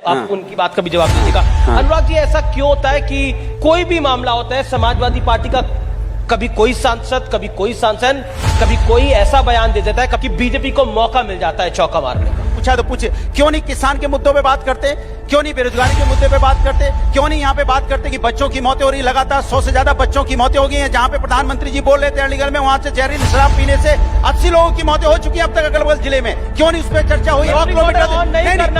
आप उनकी बात का भी जवाब दीजिएगा। अनुराग जी, ऐसा क्यों होता है कि कोई भी मामला होता है समाजवादी पार्टी का, कभी कोई सांसद, कभी कोई सांसद, कभी कोई ऐसा बयान दे देता है, कभी बीजेपी को मौका मिल जाता है चौका मारने का? पूछा तो पूछे, क्यों नहीं किसान के मुद्दों पे बात करते, क्यों नहीं बेरोजगारी के मुद्दे पे बात करते, क्यों नहीं यहाँ पे बात करते कि बच्चों की मौतें हो रही, लगातार 100 से ज्यादा बच्चों की मौतें हो गई हैं। जहाँ पे प्रधानमंत्री जी बोल रहे थे अलीगढ़ में, वहां से जहरीली शराब पीने से 80 लोगों की मौतें हो चुकी हैं अब तक अगल बगल जिले में, क्यों नहीं उस पर चर्चा हुई? 100 किलोमीटर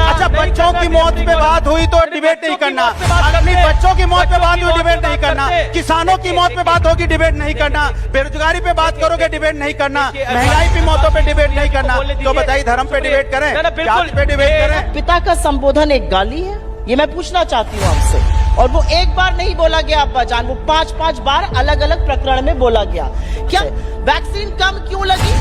अच्छा, बच्चों की मौत पे बात हुई तो डिबेट नहीं करना, अपनी बच्चों की मौत पे बात हुई डिबेट नहीं करना, किसानों की मौत पे बात होगी डिबेट नहीं करना, बेरोजगारी पे बात करोगे डिबेट नहीं करना, महंगाई की मौतों पे डिबेट नहीं करना, तो बताइए धर्म पे डिबेट करें, जाति पे डिबेट करें? पिता का संबोधन एक गाली है, ये मैं पूछना चाहती हूँ आपसे। और वो एक बार नहीं बोला गया अब्बा जान, वो 5-5 बार अलग अलग प्रकरण में बोला गया। क्या वैक्सीन कम क्यों लगी?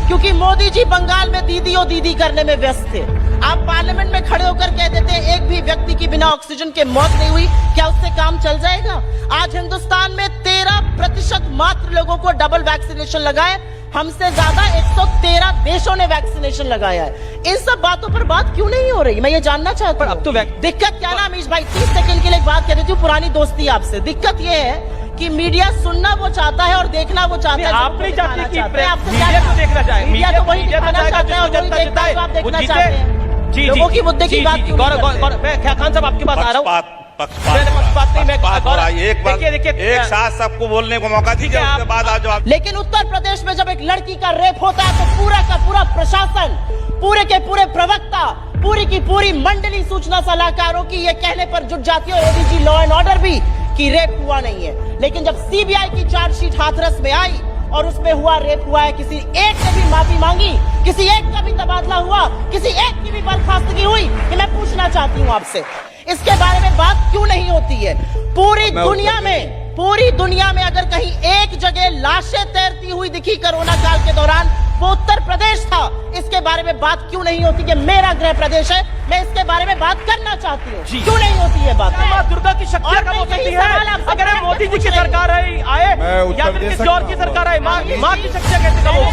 क्योंकि मोदी जी बंगाल में दीदी और दीदी करने में व्यस्त थे। आप पार्लियामेंट में खड़े होकर कह देते हैं एक भी व्यक्ति की बिना ऑक्सीजन के मौत नहीं हुई, क्या उससे काम चल जाएगा? आज हिंदुस्तान में 13% मात्र लोगों को डबल वैक्सीनेशन लगा है, हमसे ज्यादा 113 देशों ने वैक्सीनेशन लगाया है। इन सब बातों पर बात क्यों नहीं हो रही, मैं ये जानना चाहता हूँ। अब तो दिक्कत क्या ना अमीश भाई, 30 सेकंड के लिए बात कर देती हूँ, पुरानी दोस्ती आपसे। दिक्कत ये है कि मीडिया सुनना वो चाहता है और देखना वो चाहता है। आप नहीं चाहते कि मीडिया को देखना चाहे, मीडिया तो वही दिखाना चाहता है और वही देखता है, आप देखना चाहते हैं। जी, लोगों की मुद्दे की बात क्यों? मैं क्या खान साहब आपके पास आ रहा हूँ। एक साथ सबको बोलने को मौका दीजिए, उसके बाद आ जाओ। लेकिन उत्तर प्रदेश में जब एक लड़की का रेप होता है तो पूरा का पूरा प्रशासन, पूरे के पूरे प्रवक्ता, पूरी की पूरी मंडली सूचना सलाहकारों की ये कहने पर जुट जाती है, एडीजी लॉ एंड ऑर्डर भी, कि रेप हुआ नहीं है। लेकिन जब सीबीआई की चार्जशीट हाथरस में आई और उसमें हुआ रेप हुआ है, किसी एक ने भी माफी मांगी, किसी एक का भी तबादला हुआ, किसी एक की भी बर्खास्तगी हुई, ये मैं पूछना चाहती हूँ आपसे। इसके बारे में बात क्यों नहीं होती है? पूरी दुनिया में अगर कहीं एक जगह लाशें तैरती हुई दिखी कोरोना काल के दौरान, वो उत्तर प्रदेश था। इसके बारे में बात क्यों नहीं होती कि मेरा गृह प्रदेश है, मैं इसके बारे में बात करना चाहती हूँ, क्यों नहीं होती है बात? माँ दुर्गा की शक्तियाँ कम हो सकती है अगर मोदी जी की सरकार आए या फिर किसी और की सरकार आए, माँ की शक्तियाँ कैसे कम हो?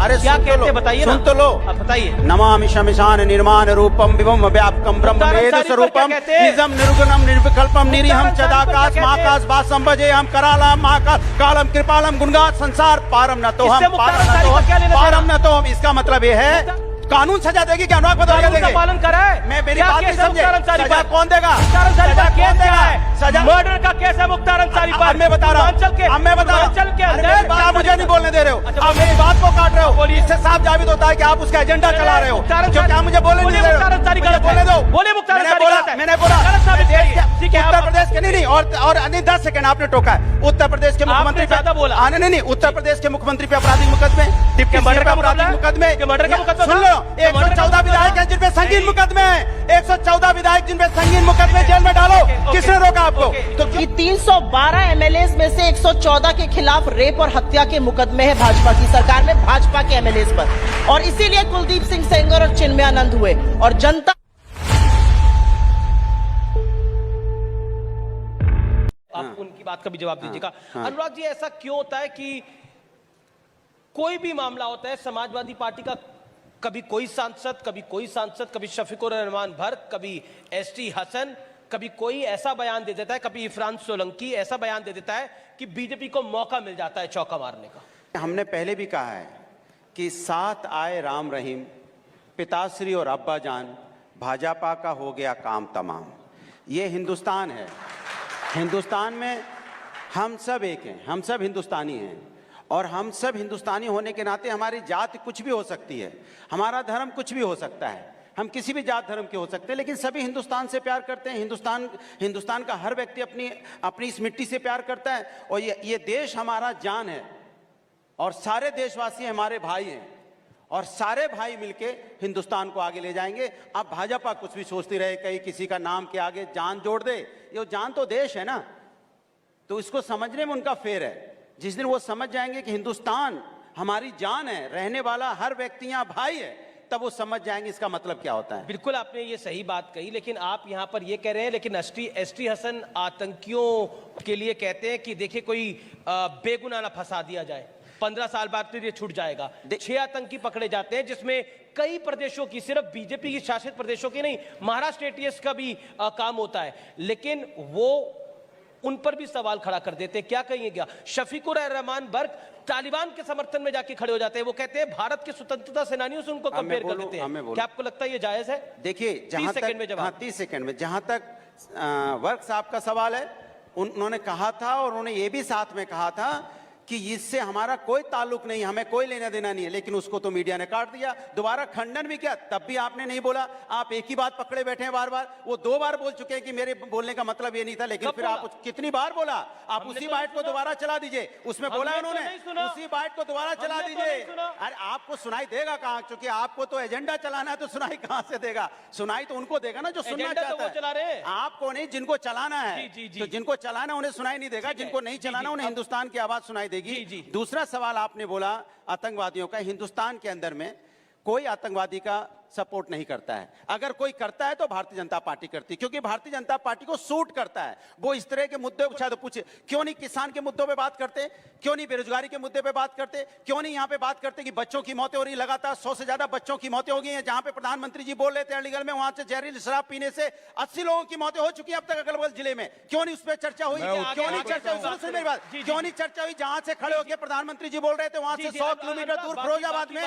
अरे क्या कहते बताइए, सुन तो लो, बताइए। नमामि शमिशान निर्माण रूपम विभम व्यापकम ब्रह्मवेद स्वरूपम निजम निर्गुणम निर्विकल्पम निरीहम चदाकाश महाकाश वासम भजे हम करालम महाकाश कालम कृपालम गुणगान संसार पारम न तो हम पारम न तो हम। इसका मतलब ये है कानून सजा देगी क्या? अनुराग बताइए, देगा पालन करा है? मैं मेरी बात नहीं समझे, सजा कौन देगा? सजा कौन देगा? सजा मर्डर का केस है मुख्तार अंसारी पर। मैं बता रहा हूँ, मैं बता रहा हूँ, आप मुझे नहीं बोलने दे रहे हो, आप मेरी बात को काट रहे हो। इससे साफ जाबित होता है कि आप उसका एजेंडा चला रहे हो, जो क्या मुझे बोलने नहीं दे रहे हो। बोलने दो, बोले मुख्तार अंसारी गलत है। मैंने बोला उत्तर प्रदेश के नहीं और 10 सेकंड आपने टोका है। उत्तर प्रदेश के मुख्यमंत्री ज्यादा बोला, नहीं, उत्तर प्रदेश के मुख्यमंत्री पे आपराधिक मुकदमे, डिप्टी मर्डर का आपराधिक मुकदमे, मर्डर का मुकदमा सुन लो, 114 विधायक हैं जिनपे संगीन मुकदमे हैं, 114 विधायक जिनपे संगीन मुकदमे, जेल में डालो। किसने रोका आपको? तो 312 एमएलए में से 114 के खिलाफ रेप और हत्या के मुकदमे हैं भाजपा की सरकार में, भाजपा के एमएलए पर, और इसीलिए कुलदीप सिंह सेंगर और चिन्मयानंद हुए। और जनता आप उनकी बात का भी जवाब दीजिएगा। अनुराग जी, ऐसा क्यों होता है कि कोई भी मामला होता है समाजवादी पार्टी का, कभी कोई सांसद, कभी शफीकुर रहमान भर्क, कभी एसटी हसन, कभी कोई ऐसा बयान दे देता है, कभी इरफान सोलंकी ऐसा बयान दे देता है कि बीजेपी को मौका मिल जाता है चौका मारने का। हमने पहले भी कहा है कि साथ आए राम रहीम, पिताश्री और अब्बा जान, भाजपा का हो गया काम तमाम। ये हिंदुस्तान है, हिंदुस्तान में हम सब एक हैं, हम सब हिंदुस्तानी हैं, और हम सब हिंदुस्तानी होने के नाते हमारी जाति कुछ भी हो सकती है, हमारा धर्म कुछ भी हो सकता है, हम किसी भी जात धर्म के हो सकते हैं, लेकिन सभी हिंदुस्तान से प्यार करते हैं। हिंदुस्तान का हर व्यक्ति अपनी इस मिट्टी से प्यार करता है, और ये देश हमारा जान है, और सारे देशवासी हमारे भाई हैं, और सारे भाई मिलके हिंदुस्तान को आगे ले जाएंगे। अब भाजपा कुछ भी सोचती रहे, कहीं किसी का नाम के आगे जान जोड़ दे, ये जान तो देश है ना, तो इसको समझने में उनका फेर है। जिस दिन वो समझ जाएंगे कि हिंदुस्तान हमारी जान है, रहने वाला हर व्यक्ति यहाँ भाई है, तब वो समझ जाएंगे इसका मतलब क्या होता है। बिल्कुल आपने ये सही बात कही, लेकिन आप यहाँ पर ये कह रहे हैं, लेकिन एसटी हसन आतंकियों के लिए कहते हैं कि देखिए कोई बेगुनाह ना फंसा दिया जाए। 15 साल बाद फिर ये छूट जाएगा। 6 आतंकी पकड़े जाते हैं, जिसमें कई प्रदेशों की, सिर्फ बीजेपी की शासित प्रदेशों की नहीं, महाराष्ट्र एटीएस का भी काम होता है, लेकिन वो उन पर भी सवाल खड़ा कर देते हैं। क्या कहिएगा? शफीकुर रहमान बर्क तालिबान के समर्थन में जाके खड़े हो जाते हैं। वो कहते हैं भारत के स्वतंत्रता सेनानियों से उनको कंपेयर कर देते हैं। क्या आपको लगता है ये जायज है? देखिए, 30 सेकंड में जवाब। 30 सेकंड में जहां तक वर्क साहब का सवाल है, उन्होंने कहा था और उन्होंने ये भी साथ में कहा था कि इससे हमारा कोई ताल्लुक नहीं, हमें कोई लेना देना नहीं है, लेकिन उसको तो मीडिया ने काट दिया। दोबारा खंडन भी किया, तब भी आपने नहीं बोला। आप एक ही बात पकड़े बैठे हैं बार बार। वो 2 बार बोल चुके हैं कि मेरे बोलने का मतलब ये नहीं था, लेकिन फिर आप कितनी बार बोला? आप उसी बाइट को दोबारा चला दीजिए। उसमें बोला उन्होंने, उसी बाइट को दोबारा चला दीजिए। अरे आपको सुनाई देगा कहां? क्योंकि आपको तो एजेंडा चलाना है, तो सुनाई कहां से देगा? सुनाई तो उनको देगा ना जो सुनना चाहता है। आपको नहीं, जिनको चलाना है, तो जिनको चलाना उन्हें सुनाई नहीं देगा, जिनको नहीं चलाना उन्हें हिंदुस्तान की आवाज सुनाई देगी। दूसरा सवाल आपने बोला आतंकवादियों का। हिंदुस्तान के अंदर में कोई आतंकवादी का सपोर्ट नहीं करता है। अगर कोई करता है तो भारतीय जनता पार्टी करती है, क्योंकि भारतीय जनता पार्टी को सूट करता है। वो इस तरह के मुद्दे शायद पूछे, क्यों नहीं किसान के मुद्दों पे बात करते, क्यों नहीं बेरोजगारी के मुद्दे पे बात करते, क्यों नहीं यहाँ पे बात करते कि बच्चों की मौतें हो रही, लगातार 100 से ज्यादा बच्चों की मौतें हो गई हैं। जहां पे प्रधानमंत्री जी बोल रहे थे अलीगढ़ में, वहां से जहरीली शराब पीने से 80 लोगों की मौतें हो चुकी है अब तक अगल बगल जिले में। क्यों नहीं उस पर चर्चा हुई? क्यों नहीं चर्चा हुई? मेरी बात, क्यों नहीं चर्चा हुई? जहां से खड़े होकर प्रधानमंत्री जी बोल रहे थे, वहां से 100 किलोमीटर दूर फिरोजाबाद में,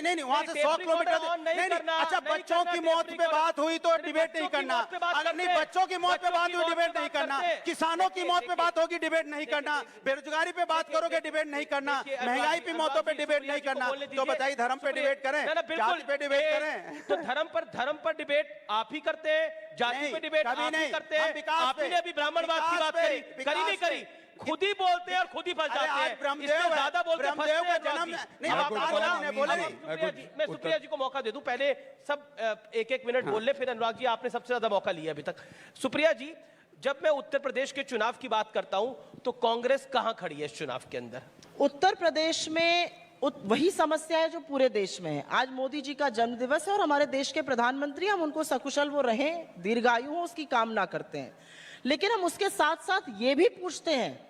नहीं, वहां से 100 किलोमीटर। अच्छा, बच्चों की मौत पे बात हुई तो डिबेट नहीं करना। अगर नहीं, बच्चों की मौत पे बात हुई डिबेट नहीं करना। किसानों की मौत पे बात होगी डिबेट नहीं करना। बेरोजगारी पे बात करोगे डिबेट नहीं करना। महंगाई की मौतों पे डिबेट नहीं करना। तो बताइए, धर्म पे डिबेट करें, जाति पे डिबेट करें? तो धर्म पर डिबेट आप ही करते हैं, जाति पे डिबेट आप ही करते हैं। आपने अभी ब्राह्मणवाद की बात करी नहीं करी? खुद ही बोलते हैं और खुद ही फंस जाते हैं। इसमें ज्यादा बोलते हैं, फंसते हैं। मैं सुप्रिया जी को मौका दे दूं, पहले सब एक मिनट बोल ले, फिर अनुराग जी, आपने सबसे ज्यादा मौका लिया अभी तक। सुप्रिया जी, जब मैं उत्तर प्रदेश के चुनाव की बात करता हूं तो कांग्रेस कहां खड़ी है इस चुनाव के अंदर? उत्तर प्रदेश में वही समस्या है जो पूरे देश में है। आज मोदी जी का जन्म दिवस है और हमारे देश के प्रधानमंत्री, हम उनको सकुशल वो रहें, दीर्घायु हो, उसकी कामना करते हैं। लेकिन हम उसके साथ साथ ये भी पूछते हैं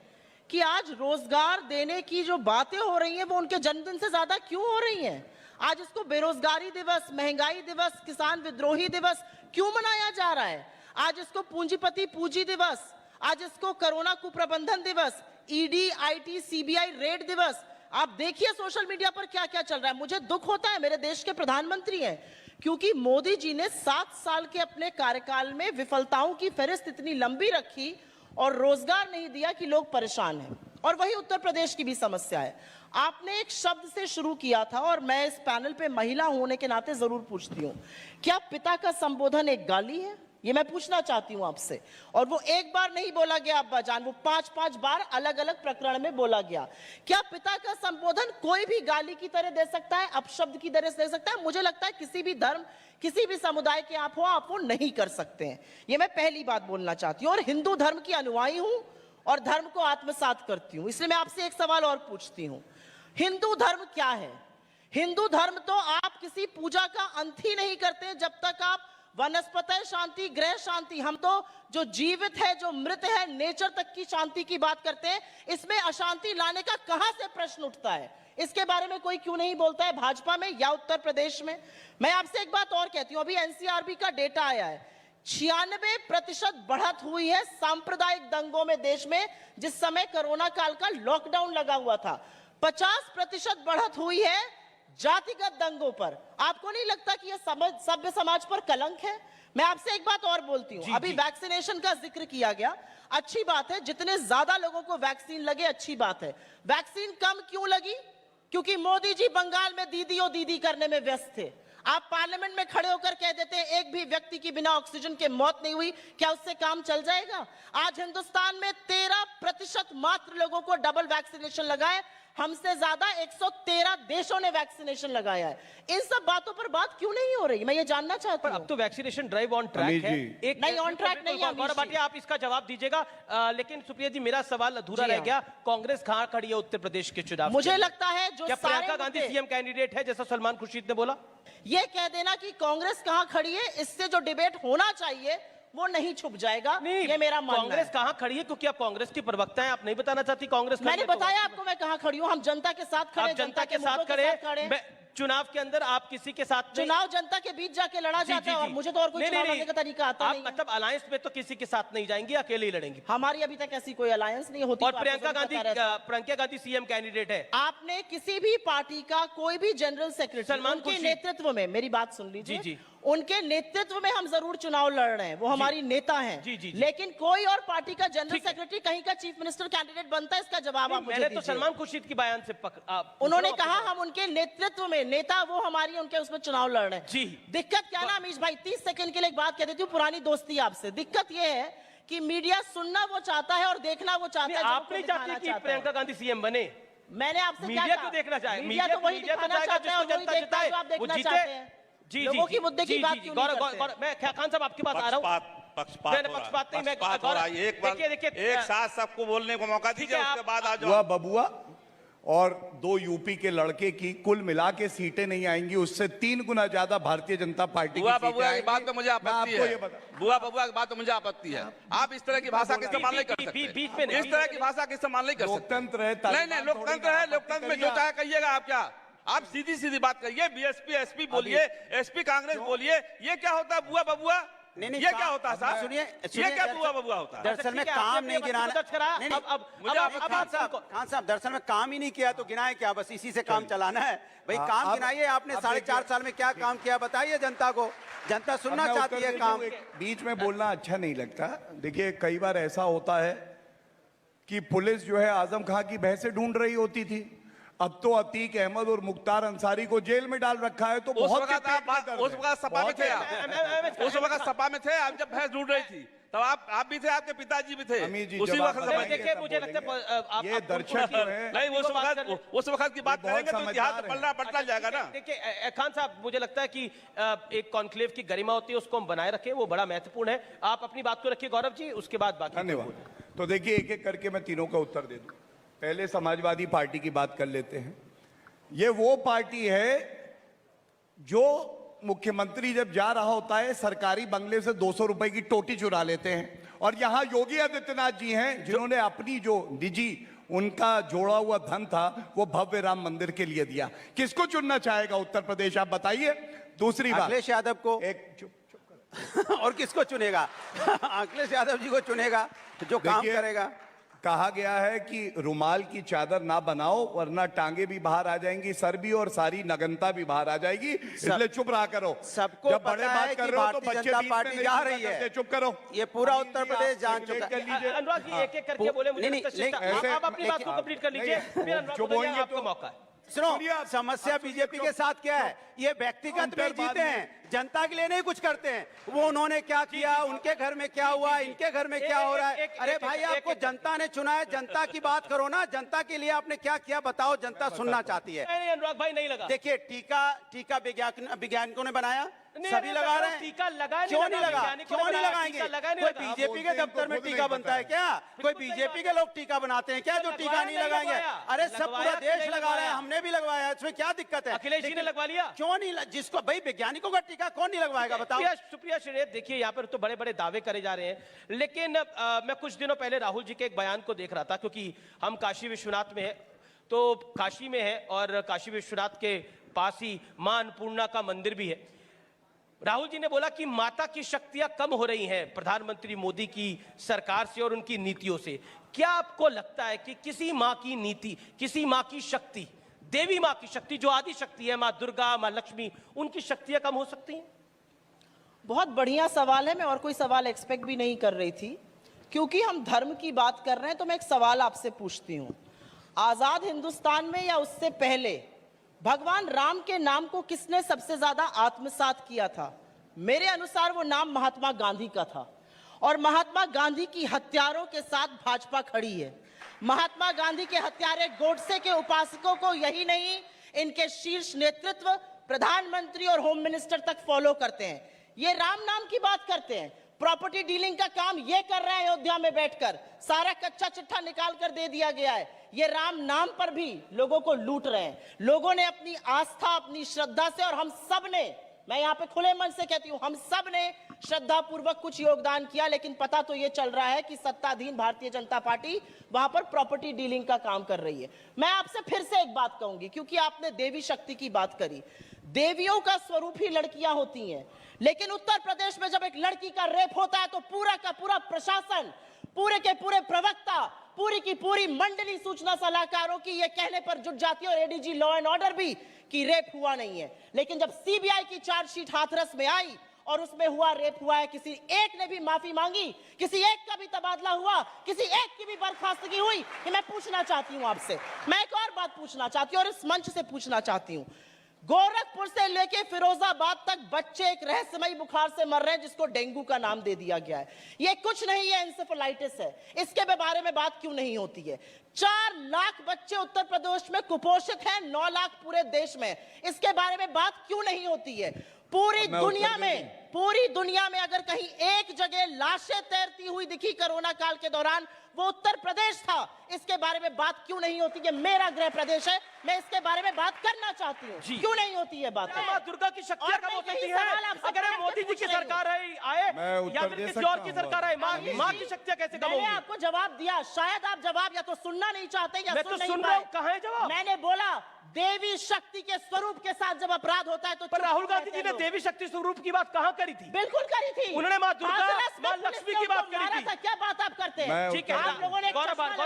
कि आज रोजगार देने की जो बातें हो रही हैं वो उनके जन्मदिन से ज्यादा क्यों हो रही हैं? आज इसको बेरोजगारी दिवस, महंगाई दिवस, किसान विद्रोही दिवस क्यों मनाया जा रहा है? आज इसको पूंजीपति पूंजी दिवस, आज इसको कोरोना कुप्रबंधन दिवस, ईडी, आईटी, सीबीआई रेड दिवस। आप देखिए सोशल मीडिया पर क्या क्या चल रहा है। मुझे दुख होता है, मेरे देश के प्रधानमंत्री हैं, क्योंकि मोदी जी ने 7 साल के अपने कार्यकाल में विफलताओं की फहरिस्त इतनी लंबी रखी और रोजगार नहीं दिया कि लोग परेशान हैं। और वही उत्तर प्रदेश की भी समस्या है। आपने एक शब्द से शुरू किया था और मैं इस पैनल पे महिला होने के नाते जरूर पूछती हूँ, क्या पिता का संबोधन एक गाली है? ये मैं पूछना चाहती हूं आपसे। और वो एक बार नहीं बोला गया अब्बा जान, वो 5-5 बार अलग अलग प्रकरण में बोला गया। क्या पिता का संबोधन कोई भी गाली की तरह दे सकता है, अपशब्द की तरह दे सकता है? मुझे लगता है किसी भी धर्म, किसी भी समुदाय के आप वो नहीं कर सकते हैं। ये मैं पहली बात बोलना चाहती हूँ। और हिंदू धर्म की अनुयायी हूं और धर्म को आत्मसात करती हूं, इसलिए मैं आपसे एक सवाल और पूछती हूं, हिंदू धर्म क्या है? हिंदू धर्म तो आप किसी पूजा का अंत ही नहीं करते जब तक आप वनस्पति शांति, ग्रह शांति, हम तो जो जीवित है, जो मृत है, नेचर तक की शांति की बात करते हैं। इसमें अशांति लाने का कहां से प्रश्न उठता है? इसके बारे में कोई क्यों नहीं बोलता है भाजपा में या उत्तर प्रदेश में? मैं आपसे एक बात और कहती हूं, अभी एनसीआरबी का डेटा आया है, 96% बढ़त हुई है सांप्रदायिक दंगों में देश में, जिस समय कोरोना काल का लॉकडाउन लगा हुआ था। 50% बढ़त हुई है जातिगत दंगों पर। आपको नहीं लगता कि यह सभ्य समाज पर कलंक है? मैं आपसे एक बात और बोलती हूं, अभी वैक्सीनेशन का जिक्र किया गया, अच्छी बात है, जितने ज्यादा लोगों को वैक्सीन लगे अच्छी बात है। वैक्सीन कम क्यों लगी? क्योंकि मोदी जी बंगाल में दीदी और दीदी करने में व्यस्त थे। आप पार्लियामेंट में खड़े होकर कह देते हैं एक भी व्यक्ति की बिना ऑक्सीजन के मौत नहीं हुई, क्या उससे काम चल जाएगा? आज हिंदुस्तान में 13% मात्र लोगों को डबल वैक्सीनेशन लगा है, हमसे ज्यादा 113 देशों ने वैक्सीनेशन लगाया है। इन सब बातों पर बात क्यों नहीं हो रही, मैं ये जानना चाहता हूं। अब तो वैक्सीनेशन ड्राइव ऑन ट्रैक है। एक नहीं, ऑन ट्रैक नहीं है। गौरव भाटिया, आप इसका जवाब दीजिएगा। लेकिन सुप्रिया जी, मेरा सवाल अधूरा रह गया। कांग्रेस कहां खड़ी है उत्तर प्रदेश के चुनाव? मुझे लगता है जो प्रियंका गांधी सीएम कैंडिडेट है जैसा सलमान खुर्शीद ने बोला, ये कह देना कि कांग्रेस कहां खड़ी है, इससे जो डिबेट होना चाहिए वो नहीं छुप जाएगा। नहीं, ये मेरा मानना कांग्रेस है। कहाँ खड़ी है? क्योंकि आप कांग्रेस की प्रवक्ता हैं, आप नहीं बताना चाहती कांग्रेस मैंने खड़ी है तो? बताया आपको मैं कहां खड़ी हूं। हम जनता के साथ खड़े, आप जनता के मुद्दों साथ खड़े। चुनाव के अंदर आप किसी के साथ नहीं- चुनाव जनता के बीच जाके लड़ा जी, जाता जी, है और जी। मुझे तो और कोई नहीं, चुनाव नहीं, लड़ने का तरीका आता आप नहीं है। मतलब अलायंस में तो किसी के साथ नहीं जाएंगी, अकेले ही लड़ेंगी। हमारी अभी तक ऐसी कोई अलायंस नहीं होती। और तो आपको प्रियंका जरूर गांधी पता रहता। प्रियंका गांधी सीएम कैंडिडेट है। आपने किसी भी पार्टी का कोई भी जनरल सेक्रेटरी सलमान उनके खुर्शीद। नेतृत्व में, मेरी बात सुन लीजिए, जी, जी। उनके नेतृत्व में हम जरूर चुनाव लड़ रहे हैं, वो हमारी नेता हैं। जी, जी, जी। लेकिन कोई और पार्टी का जनरल ठीक है। सेक्रेटरी कहीं का चीफ मिनिस्टर कैंडिडेट बनता है, इसका जवाब आप मुझे मैंने तो दीजिए। सलमान खुर्शीद की बयान से उन्होंने कहा हम उनके नेतृत्व में नेता, वो हमारी उनके उसमें चुनाव लड़ रहे हैं। जी। दिक्कत क्या ना अमीश भाई, 30 सेकंड के लिए एक बात कह देती हूँ, पुरानी दोस्ती आपसे। दिक्कत ये है कि मीडिया सुनना वो चाहता है और देखना वो चाहता है। आप नहीं चाहती कि प्रियंका गांधी सीएम बने? मैंने आपसे क्या मीडिया कहा? क्यों देखना चाहे? मीडिया तो वही मीडिया तो दिखाना चाहेगा चाहता है और जिसको वही जनता देखता है जो आप जिताए, वो देखना जीते। चाहते हैं। जी, लोगों जी, की मुद्दे की जी, बात जी, क्यों गौरव, नहीं करते? गौरव, मैं खान साहब आपके पास आ रहा हूँ। पक्षपात नहीं, पक्षपात नहीं, मैं- पक्षपात हो रहा है। एक बार देखिए, एक साथ सबको बोलने को मौका ठीक दीजिए, है, उसके आप- बाद आ हुआ जाओ। बबुआ और 2 यूपी के लड़के की कुल मिला के सीटें नहीं आएंगी, उससे 3 गुना ज्यादा भारतीय जनता पार्टी की बुआ सीटें बबुआ की आएंगी। बात पे मुझे मैं आपत्ति आपको ये है। बता बुआ बबुआ की बात पे मुझे आपत्ति है। आप इस तरह की भाषा का इस्तेमाल नहीं कर बीच सकते। में नहीं। इस तरह की भाषा का इस्तेमाल नहीं कर सकते। लोकतंत्र है, नहीं तालिबान नहीं, थोड़ी लोकतंत्र है। ना लोकतंत्र में आपत्ति जो चाहे कहिएगा। आप क्या, आप सीधी सीधी बात करिए। बीएसपी एसपी बोलिए, एसपी कांग्रेस बोलिए। ये क्या होता है बुआ बबुआ? नहीं, नहीं, ये क्या होता है साहब? सुनिए, ये सुनिए, क्या बुआ बबुआ होता है? दरअसल में ठीक है, काम आपने नहीं अपनी गिनाना। बात दर्ज करा। नहीं, नहीं, मुझे अब खान साहब दरअसल में काम ही नहीं किया तो गिनाए क्या? बस इसी से काम चलाना है भाई। काम अब- गिनाइए। आपने अब 4.5 देखिए- साल में क्या काम किया बताइए जनता को। जनता सुनना अब मैं चाहती उत्तर है देता काम। हूं, एक बीच में बोलना अच्छा नहीं लगता। देखिए, कई बार ऐसा होता है कि पुलिस जो है आजम खां की भैंसे ढूंढ रही होती थी। अब तो अतीक अहमद और मुख्तार अंसारी को जेल में डाल रखा है। तो उस बहुत वक्त आप उस वक्त सपा में थे। आप उस वक्त सपा में थे। आप जब भैंस ढूंढ रही थी तब आप भी थे, आपके पिताजी भी थे। अमीर जी, उसी जब वक्त आप समझ देखिए, मुझे लगता है आप ये दर्शक जो है नहीं, उस वक्त की बात बहुत करेंगे तो इतिहास समझदार है। पलटा पलटा जाएगा ना। देखिए खान साहब, मुझे लगता है कि एक कॉन्क्लेव की गरिमा होती है, उसको हम बनाए रखें, वो बड़ा महत्वपूर्ण है। आप अपनी बात को रखिए गौरव जी, उसके बाद बाकी धन्यवाद। तो देखिए, एक एक करके मैं तीनों का उत्तर दे दूं। पहले समाजवादी पार्टी की बात कर लेते हैं। ये वो पार्टी है जो मुख्यमंत्री जब जा रहा होता है सरकारी बंगले से 200 रुपए की टोटी चुरा लेते हैं। और यहां योगी आदित्यनाथ जी हैं जिन्होंने अपनी जो निजी उनका जोड़ा हुआ धन था वो भव्य राम मंदिर के लिए दिया। किसको चुनना चाहेगा उत्तर प्रदेश, आप बताइए। दूसरी बात, अखिलेश यादव को। एक चुप और किसको चुनेगा? अखिलेश यादव जी को चुनेगा जो काम देखिए, करेगा। कहा गया है कि रुमाल की चादर ना बनाओ वरना टांगे भी बाहर आ जाएंगी, सर भी, और सारी नगनता भी बाहर आ जाएगी। इसलिए चुप रहा करो। सबको जब बड़े पता बात है कर कि रहे हो तो भारतीय बच्चे जनता बीच में पार्टी नहीं जा बोला रही है। करते। चुप करो। ये पूरा अनिल उत्तर जी, प्रदेश आप जान एक चुका कर लीजिए। अनुराग जी एक एक करके बोले, मुझे नहीं, लगता है नहीं, शिष्टा- ऐसे- आप अपनी बात को कंप्लीट कर लीजिए, नहीं, फिर अनुराग चुप को होंगे आपको तो- मौका है। सुनो, सुनिए आप, समस्या आप बीजेपी सुनिए के साथ क्या है? ये व्यक्तिगत में काउंटर बाद जीते में। हैं, जनता के लिए नहीं कुछ करते हैं। वो उन्होंने क्या किया, उनके घर में क्या हुआ, इनके घर में क्या हो रहा है। अरे भाई, आपको जनता ने चुना है, जनता की बात करो ना। जनता के लिए आपने क्या किया बताओ, जनता सुनना चाहती है। नहीं, अनुराग भाई नहीं लगा। देखिए, टीका वैज्ञानिकों ने बनाया, नहीं, सभी अरे लगा मैं रहे हैं। टीका लगा क्यों नहीं लगा? वैज्ञानिकों क्यों ने नहीं बनाया, लगाएंगे? टीका लगा नहीं कोई लगा। बीजेपी के दफ्तर में खुद टीका नहीं बनता है पता क्या? कोई बिल्कुल सही बीजेपी बात के लोग टीका बनाते हैं क्या जो टीका लगवाया नहीं नहीं लगाएंगे? लगवाया। अरे सब पूरा लगवाया देश नहीं लगा रहा है, लगवाया। हमने भी लगवाया, इसमें क्या दिक्कत है? अखिलेश जी ने लगवा लिया। क्यों नहीं जिसको भाई वैज्ञानिकों का टीका कौन नहीं लगवाएगा बताओ? सुप्रिया श्रीनेत, देखिए यहाँ पर तो बड़े बड़े दावे करे जा रहे हैं, लेकिन मैं कुछ दिनों पहले राहुल जी के एक बयान को देख रहा था, क्योंकि हम काशी विश्वनाथ में है, तो काशी में है और काशी विश्वनाथ के पास ही मां अन्नपूर्णा का मंदिर भी है। राहुल जी ने बोला कि माता की शक्तियां कम हो रही हैं प्रधानमंत्री मोदी की सरकार से और उनकी नीतियों से। क्या आपको लगता है कि किसी मां की नीति, किसी मां की शक्ति, देवी मां की शक्ति जो आदि शक्ति है, मां दुर्गा, मां लक्ष्मी, उनकी शक्तियां कम हो सकती हैं? बहुत बढ़िया सवाल है। मैं और कोई सवाल एक्सपेक्ट भी नहीं कर रही थी, क्योंकि हम धर्म की बात कर रहे हैं। तो मैं एक सवाल आपसे पूछती हूँ, आजाद हिंदुस्तान में या उससे पहले भगवान राम के नाम को किसने सबसे ज्यादा आत्मसात किया था? मेरे अनुसार वो नाम महात्मा गांधी का था। और महात्मा गांधी की हत्यारों के साथ भाजपा खड़ी है। महात्मा गांधी के हत्यारे गोडसे के उपासकों को यही नहीं, इनके शीर्ष नेतृत्व प्रधानमंत्री और होम मिनिस्टर तक फॉलो करते हैं। ये राम नाम की बात करते हैं। प्रॉपर्टी डीलिंग का काम ये कर रहे हैं अयोध्या में बैठकर, सारा कच्चा चिट्ठा निकाल कर दे दिया गया है। ये राम नाम पर भी लोगों को लूट रहे हैं। लोगों ने अपनी आस्था, अपनी श्रद्धा से, और हम सब ने, मैं यहाँ पे खुले मन से कहती हूँ, हम सब ने श्रद्धा पूर्वक कुछ योगदान किया, लेकिन पता तो यह चल रहा है कि सत्ताधीन भारतीय जनता पार्टी वहां पर प्रॉपर्टी डीलिंग का काम कर रही है। मैं आपसे फिर से एक बात कहूंगी, क्योंकि आपने देवी शक्ति की बात करी। देवियों का स्वरूप ही लड़कियां होती हैं, लेकिन उत्तर प्रदेश में जब एक लड़की का रेप होता है तो पूरा का पूरा प्रशासन, पूरे के पूरे प्रवक्ता, पूरी की पूरी मंडली सूचना सलाहकारों की यह कहने पर जुट जाती है, और एडीजी लॉ एंड ऑर्डर भी, कि रेप हुआ नहीं है। लेकिन जब सीबीआई की चार्जशीट हाथरस में आई और उसमें हुआ रेप हुआ है, किसी एक ने भी माफी मांगी, किसी एक का भी तबादला हुआ, किसी एक की भी बर्खास्तगी हुई, कि मैं पूछना चाहती हूं आपसे, मैं एक और बात पूछना चाहती हूं और इस मंच से पूछना चाहती हूं। गोरखपुर से लेके फिरोजाबाद तक बच्चे एक रहस्यमयी बुखार से मर रहे हैं जिसको डेंगू का नाम दे दिया गया है। ये कुछ नहीं है, एंसेफेलाइटिस है। इसके बारे में बात क्यों नहीं होती है? 4 लाख बच्चे उत्तर प्रदेश में कुपोषित हैं, 9 लाख पूरे देश में। इसके बारे में बात क्यों नहीं होती है? पूरी दुनिया में अगर कहीं एक जगह लाशें तैरती हुई दिखी कोरोना काल के दौरान, वो उत्तर प्रदेश था। इसके बारे में बात क्यों नहीं होती? ये मेरा गृह प्रदेश है, मैं इसके बारे में बात करना चाहती हूँ। क्यों नहीं होती है बात? माँ दुर्गा की शक्तियां कब हो सकती है? अगर मोदी जी की सरकार आए या फिर किसी और की सरकार आए, माँ की शक्तियां कैसे कम होंगी? मैंने आपको जवाब दिया, शायद आप जवाब या तो सुनना नहीं चाहते या मैं तो सुन रहा हूँ, कहाँ है जवाब? मैंने बोला देवी शक्ति के स्वरूप के साथ जब अपराध होता है तो पर राहुल गांधी जी ने देवी शक्ति स्वरूप की बात कहाँ करी थी? बिल्कुल करी थी। उन्होंने माँ दुर्गा, माँ लक्ष्मी की बात करी थी। क्या बात आप करते हैं? ठीक है, आप लोगों ने गौरव भाटिया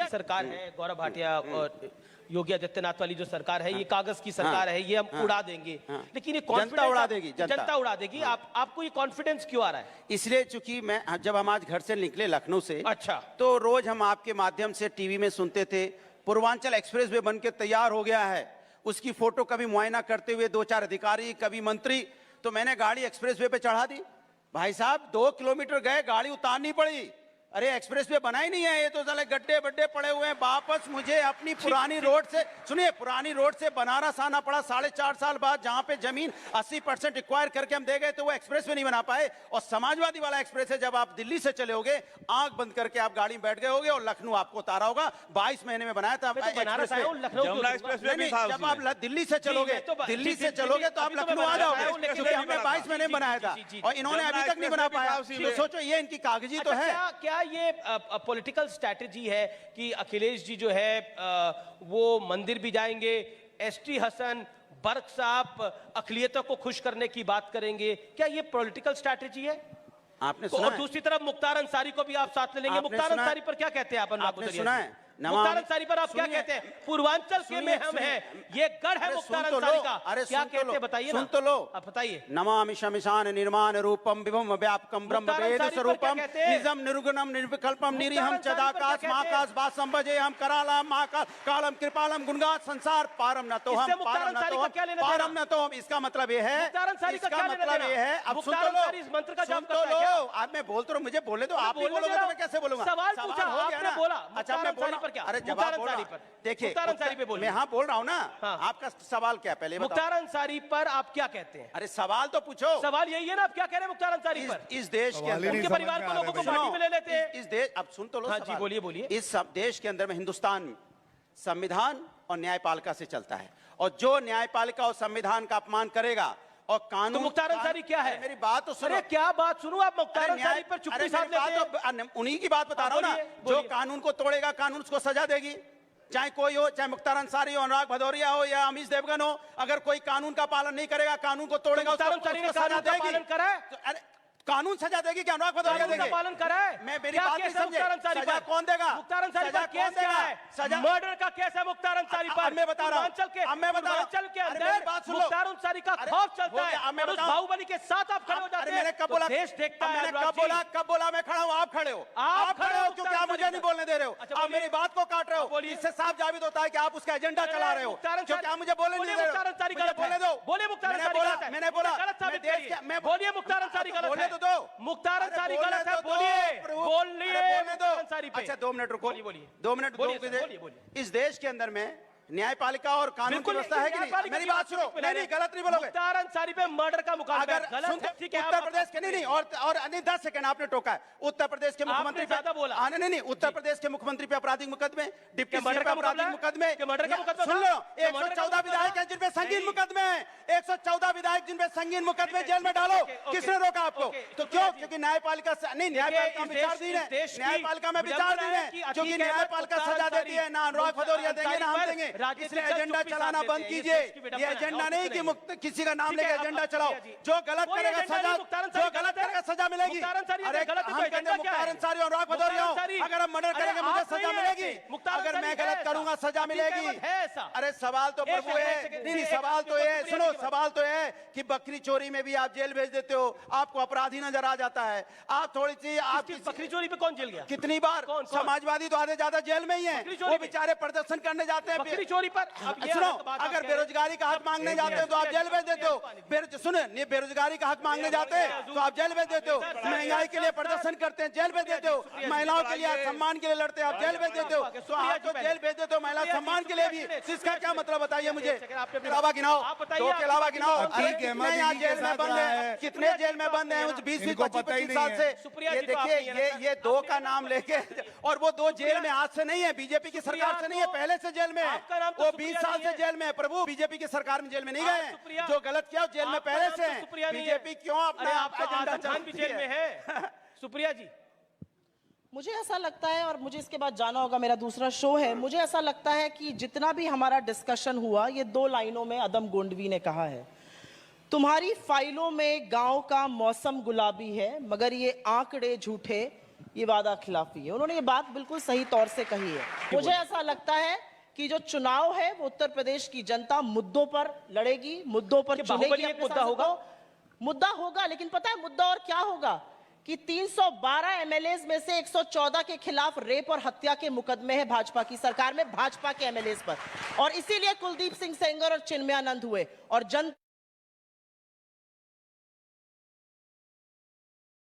सरकार है, गौरव भाटिया और योगी आदित्यनाथ वाली जो सरकार है, ये कागज की सरकार है, ये हम उड़ा देंगे, लेकिन ये जनता उड़ा देगी, जनता उड़ा देगी। आपको ये कॉन्फिडेंस क्यों आ रहा है? इसलिए चूंकि जब हम आज घर से निकले लखनऊ से, अच्छा, तो रोज हम आपके माध्यम से टीवी में सुनते थे पूर्वांचल एक्सप्रेस वे बन के तैयार हो गया है। उसकी फोटो कभी मुआयना करते हुए 2-4 अधिकारी, कभी मंत्री। तो मैंने गाड़ी एक्सप्रेस वे पे चढ़ा दी। भाई साहब 2 किलोमीटर गए, गाड़ी उतारनी पड़ी। अरे एक्सप्रेस वे बना ही नहीं है, ये तो साले गड्ढे बड्ढे पड़े हुए हैं। वापस मुझे अपनी पुरानी रोड से, सुनिए, पुरानी रोड से बनारस आना पड़ा 4.5 साल बाद, जहां पे जमीन 80% एक्वायर करके हम दे गए, तो वो एक्सप्रेस वे नहीं बना पाए। और समाजवादी वाला एक्सप्रेस है, जब आप दिल्ली से चले होगे, आंख बंद करके आप गाड़ी में बैठ गए होगे और लखनऊ आपको उतारा होगा। 22 महीने में बनाया था बनारस आया हूं, लखनऊ जब आप दिल्ली से चलोगे, दिल्ली से चलोगे तो आप लखनऊ आ जाओगे, क्योंकि हमने 22 महीने में बनाया था और इन्होंने अभी तक नहीं बना पाया। तो सोचो, ये इनकी कागजी तो है। क्या ये पॉलिटिकल स्ट्रैटेजी है कि अखिलेश जी जो है वो मंदिर भी जाएंगे, एसटी हसन, बर्क साहब अखिलियतों को खुश करने की बात करेंगे? क्या ये पॉलिटिकल स्ट्रैटेजी है? आपने सुना? और दूसरी तरफ मुख्तार अंसारी को भी आप साथ ले लेंगे। मुख्तार अंसारी पर क्या कहते हैं आप? आपने सुना है? मुख्तार अंसारी पर आप क्या कहते हैं? पूर्वांचल के में हम हैं, ये गढ़ है मुख्तार अंसारी का। अरे क्या कहते हैं बताइए ना, सुन तो लो। आप बताइए। नमामि शमिशान निर्माण रूपम विभम व्यापकम ब्रह्म वेद स्वरूपम निजम निर्गुणम निर्विकल्पम निरीहम चदाकाश महाकाश वासंभजे हम करालम महाकाल कालम कृपालम गुणगान संसार पारम न तो हम पारम न तो हम। इसका मतलब ये है, इसका मतलब ये है, अब सुन तो लो, सुन तो लो। आप मैं बोल तो मुझे बोले तो आप ही बोलोगे तो मैं कैसे बोलूंगा? सवाल पूछा, आपने बोला। अच्छा, मैं बोल पर क्या? अरे जवाब बोल रहा, देखिए मुख्तार अंसारी पे बोलिए। मैं हाँ बोल रहा हूँ ना। हाँ। आपका सवाल क्या पहले बताओ? मुख्तार अंसारी पर आप क्या कहते हैं? अरे सवाल तो पूछो। सवाल यही है ना, आप क्या कह रहे हैं मुख्तार अंसारी पर? इस देश के अंदर उनके परिवार को, लोगों को पार्टी में ले लेते हैं। इस देश, अब सुन तो लो। हाँ जी, बोलिए बोलिए। इस देश के अंदर में हिंदुस्तान संविधान और न्यायपालिका से चलता है, और जो न्यायपालिका और संविधान का अपमान करेगा और कानून, तो मुख्तार अंसारी क्या है? मेरी बात तो सुनो। अरे क्या बात सुनो, आप मुख्तार अंसारी पर चुप्पी साध लेते हैं। उन्हीं की बात बता रहा हूँ ना। जो कानून को तोड़ेगा, कानून उसको सजा देगी, चाहे कोई हो, चाहे मुख्तार अंसारी हो, अनुराग भदौरिया हो या अमीश देवगन हो। अगर कोई कानून का पालन नहीं करेगा, कानून को तोड़ेगा, मुख्तार अंसारी ने कानून का पालन करा है? कानून सजा देगी क्या? अनुराग भदौरिया देंगे? पालन करा है? मैं मेरी बात नहीं समझे। सजा कौन देगा? मुख्तार अंसारी का केस क्या है? सजा मर्डर का केस है मुख्तार अंसारी पर। मैं बता रहा हूं, अब मैं बता रहा हूं, के अंदर मुख्तार अंसारी का खौफ चलता है। अब मैं बता, बाहुबली के साथ आप खड़े हो जाते हैं। मैंने कब बोला? देश देखता है। मैंने कब बोला मैं खड़ा हूं? आप खड़े हो, आप खड़े हो, क्योंकि आप मुझे नहीं बोलने दे रहे हो। आप मेरी बात को काट रहे हो। इससे साफ जाहिर होता है कि आप उसका एजेंडा चला रहे हो, क्योंकि आप मुझे बोलने नहीं दे रहे हो। बोलने दो। बोलिए मुख्तार अंसारी गलत है। मैंने बोला गलत साबित करिए। बोलिए मुख्तार अंसारी गलत है। बोलने तो दो। मुख्तार अंसारी गलत है, बोलिए बोलिए मुख्तार अंसारी पे। अच्छा 2 मिनट रुको, बोलिए 2 मिनट। इस देश के अंदर में न्यायपालिका और कानून की बिल्कुल व्यवस्था है कि नहीं? मेरी बात सुनो, नहीं गलत नहीं बोलोगे। मुख्तार अंसारी पे मर्डर का मुकदमा है, अगर गलत है, ठीक है, उत्तर आप- प्रदेश के नहीं और नहीं 10 सेकंड आपने टोका है। उत्तर प्रदेश के मुख्यमंत्री ज्यादा बोला। नहीं उत्तर प्रदेश के मुख्यमंत्री पे आपराधिक मुकदमे, डिप्टी मर्डर सीएम पे का आपराधिक मुकदमा है? मुकदमे, क्या मर्डर का मुकदमा सुन था? लो, क्या मर्डर का 114 विधायक हैं जिन पे संगीन नहीं। मुकदमे हैं, 114 विधायक जिन पे संगीन मुकदमे, जेल में डालो। किसने रोका आपको? तो क्यों? क्योंकि न्यायपालिका नहीं, न्यायपालिका में विचारधीन है, न्यायपालिका में विचारधीन है, क्योंकि न्यायपालिका सजा देती है। ना अनुराग भदौरिया देंगे ना हम देंगे, इसलिए एजेंडा चलाना बंद कीजिए। ये एजेंडा नहीं कि किसी का नाम लेके एजेंडा चलाओ। जो गलत करेगा सजा, जो गलत करेगा सजा मिलेगी। अरे हम कहते हैं मुख्तार अंसारी और अनुराग भदौरिया, अगर हम मर्डर करेंगे मुझे सजा मिलेगी, अगर मैं गलत करूंगा सजा मिलेगी। अरे सवाल तो प्रभु है, नहीं सवाल तो ये सुनो, सवाल तो ये कि बकरी चोरी में भी आप जेल भेज देते हो, आपको अपराधी नजर आ जाता है। आप थोड़ी सी आप बकरी चोरी पे कौन जेल गया? कितनी बार कौन? समाजवादी तो आधे ज्यादा जेल में ही है, बकरी चोरी वो पे? बेचारे प्रदर्शन करने जाते हैं। बकरी चोरी पर अब ये सुनो, अलग बात आप अगर कह रहे हैं। बेरोजगारी का हक मांगने जाते हो तो आप जेल भेज देते हो। सुने, बेरोजगारी का हक मांगने जाते हैं तो आप जेल भेज देते हो। महंगाई के लिए प्रदर्शन करते हैं, जेल भेज देते हो। महिलाओं के लिए सम्मान के लिए लड़ते हैं, आप जेल भेज देते हो। तो आप तो जेल भेज देते हो महिला सम्मान के लिए भी। इसका क्या मतलब बताइए मुझे? अलावा गिनाओ, दो के अलावा गिनाओ। अरे अतीक अहमद कितने यहाँ इन्हीं के जेल में साथ बंद रहा है, है। कितने जेल में बंद हैं? 20 इनको पता ही 25 नहीं साल है। से। सुप्रिया ये जी को देखिए, आप नहीं ये दो का नाम लेके, और वो दो जेल में आज से नहीं है, बीजेपी की सरकार से नहीं है, पहले से जेल में है। आपका नाम तो वो सुप्रिया 20 साल नहीं से है। जेल में है प्रभु, बीजेपी की सरकार में जेल में नहीं आप गए सुप्रिया- हैं। जो गलत किया जेल में आपका पहले नाम से तो है। सुप्रिया नहीं है। बीजेपी क्यों अपना अरे आपका एजेंडा आजम खान भी चलाती जेल में है? है। सुप्रिया जी, मुझे ऐसा लगता है, और मुझे इसके बाद जाना होगा, मेरा दूसरा शो है, मुझे ऐसा लगता है कि जितना भी हमारा डिस्कशन हुआ, ये 2 लाइनों में अदम गोंडवी ने कहा है, तुम्हारी फाइलों में गांव का मौसम गुलाबी है, मगर ये आंकड़े झूठे, ये वादा खिलाफी है। उन्होंने ये बात बिल्कुल सही तौर से कही है। मुझे ऐसा लगता है कि जो चुनाव है वो उत्तर प्रदेश की जनता मुद्दों पर लड़ेगी, मुद्दों पर बाहुबली चुनेगी एक अपने मुद्दा सांसद होगा? को। मुद्दा होगा, लेकिन पता है मुद्दा और क्या होगा कि 312 एमएलएज में से 114 के खिलाफ रेप और हत्या के मुकदमे हैं भाजपा की सरकार में, भाजपा के एमएलएज पर, और इसीलिए कुलदीप सिंह सेंगर और चिन्मयानंद हुए। और